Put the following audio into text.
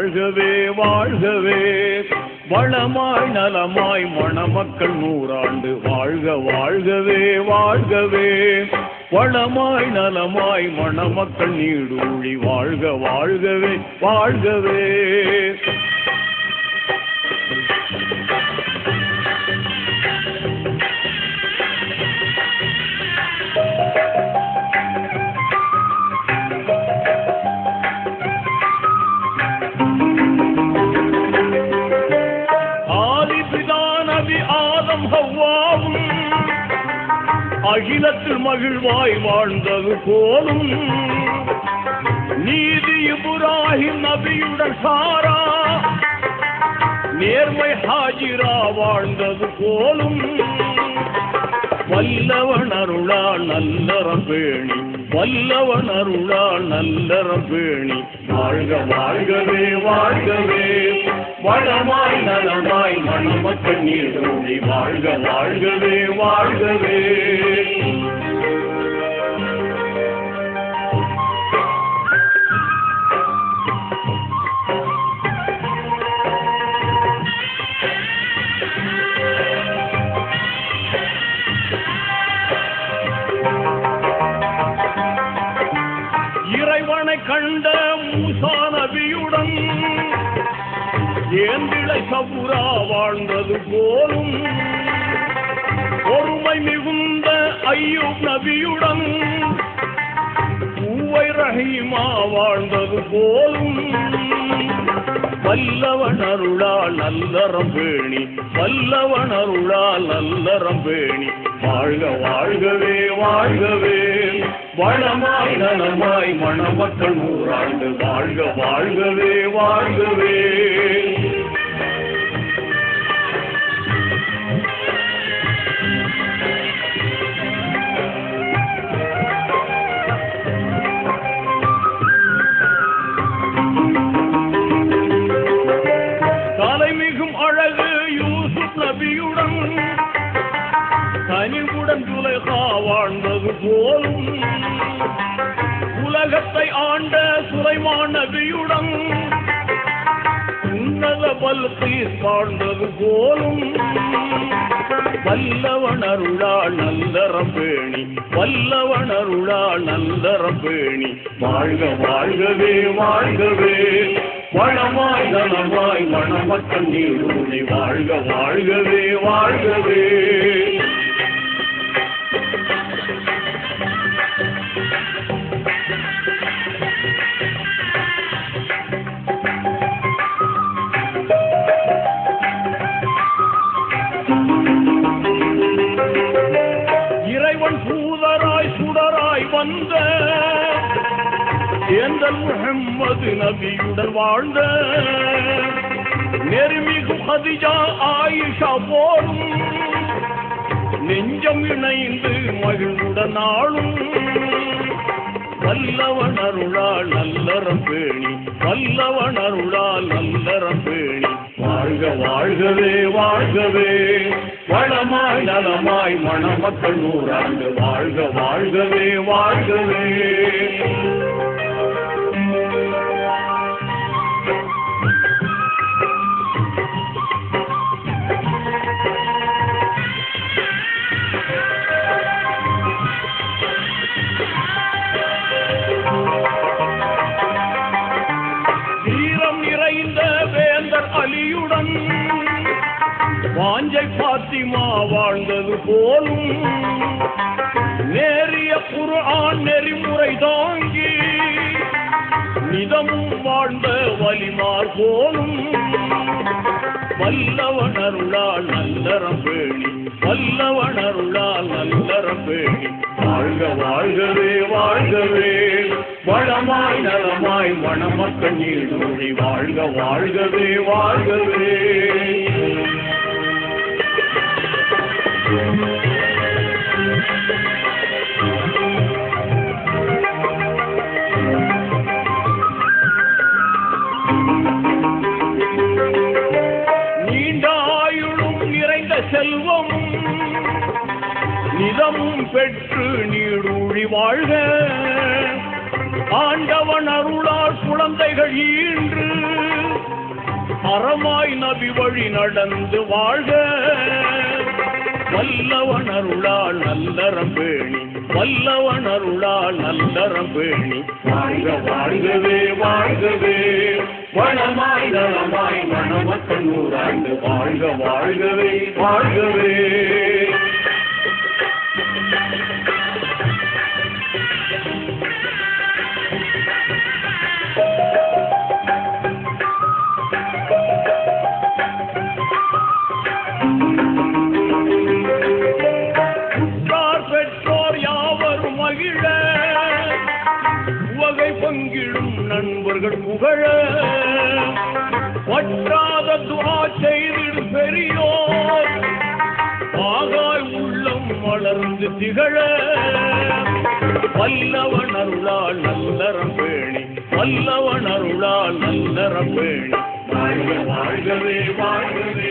வாழ்கவே வாழ்கவே வளமாய் நலமாய் மணமக்கள் 100 ஆண்டு வாழ்க வாழ்கவே வாழ்கவே வளமாய் நலமாய் மணமக்கள் நீடூழி வாழ்க வாழ்கவே வாழ்கவே. அகிலத்தில் மகிழ்வாய் வாழ்ந்தது போலும் நீதி இப்ராஹிம் நபியுடன் சாரா நேர்மை ஹாஜிரா வாழ்ந்தது போலும் வல்லவன் அருளால் நல்லறம் பேணி வல்லவன் அருளால் நல்லறம் பேணி வாழ்க வாழ்கவே வாழ்கவே வளமாய் நலமாய் மணமக்கள் நீடூழி வாழ்க வாழ்கவே வாழ்கவே. இறைவனை கண்ட மூசா நபியுடன் ஏந்திழை சபுரா வாழ்ந்தது போலும் ஒருமை மிகுந்த ஐயூப் நபியுடன் பூவை ரஹீமா வாழ்ந்தது போலும் வல்லவன் அருளால் நல்லறம் பேணி வல்லவன் அருளால் நல்லறம் பேணி வாழ்க வாழ்கவே வாழ்கவே வளமாய் நலமாய் மணமக்கள் 100 ஆண்டு வாழ்க வாழ்கவே வாழ்கவே. தலைமிகும் அழகு யூசுப் நபியுடன் கனிவுடன் துலைகா வாழ்ந்தது போலும் உலகத்தை ஆண்ட சுலைமான் நபியுடன் உன்னத பல்கீஸ் வாழ்ந்தது போலும் வல்லவன் அருளால் நல்லறம் பேணி வல்லவன் அருளால் நல்லறம் பேணி வாழ்க வாழ்கவே வாழ்கவே வளமாய் நலமாய் மணமக்கள் நீடூழி வாழ்க வாழ்கவே வாழ்கவே. இறைவன் தூதராய் சுடராய் வந்த ஏந்தல் முஹம்மது நபியுடன் வாழ்ந்த நெருமிகு ஹதிஜா ஆயிஷா போலும் நெஞ்சம் இணைந்து மகிழ்வுடன் ஆளும் வல்லவன் அருளால் நல்லறம் பேணி வல்லவன் அருளால் நல்லறம் பேணி வாழ்க வாழ்கவே வாழ்கவே வளமாய் நலமாய் மணமக்கள் 100 ஆண்டு வாழ்க வாழ்கவே வாழ்கவே. வீரம் நிறைந்த வேந்தர் அலியுடன் வாஞ்சை பாத்திமா வாழ்ந்தது போலும் நேரிய குர்ஆன் நெறிமுறை தாங்கி நிதமும் வாழ்ந்த வலிமார் போலும் வல்லவன் அருளால் நல்லறம் பேணி வல்லவன் அருளால் நல்லறம் பேணி வாழ்க வாழ்கவே வாழ்கவே வளமாய் நலமாய் மணமக்கள் நீடூழி வாழ்க வாழ்கவே வாழ்கவே. நீண்ட ஆயுளும் நிறைந்த செல்வமும் நிதமும் பெற்று நீடூழி வாழ்க ஆண்டவன் அருளால் குழந்தைகள் ஈன்று அறமாய் நபி வழி நடந்து வாழ்க வல்லவன் அருளால் நல்லறம் பேணி வல்லவன் அருளால் நல்லறம் பேணி வாழ்க வாழ்கவே வாழ்கவே வளமாய் நலமாய் மணமற்ற நூறாண்டு வாழ்க வாழ்கவே வாழ்கவே பங்கிடும் நண்பர்கள் புகழ வற்றாத துஆ செய்திடு பெரியோர் ஆகாய் உள்ளம் வளர்ந்து திகழ வல்லவன் அருளால் நல்லறம் பேணி வல்லவன் அருளால் நல்லறம் பேணி வாழ்க வாழ்கவே வாழ்கவே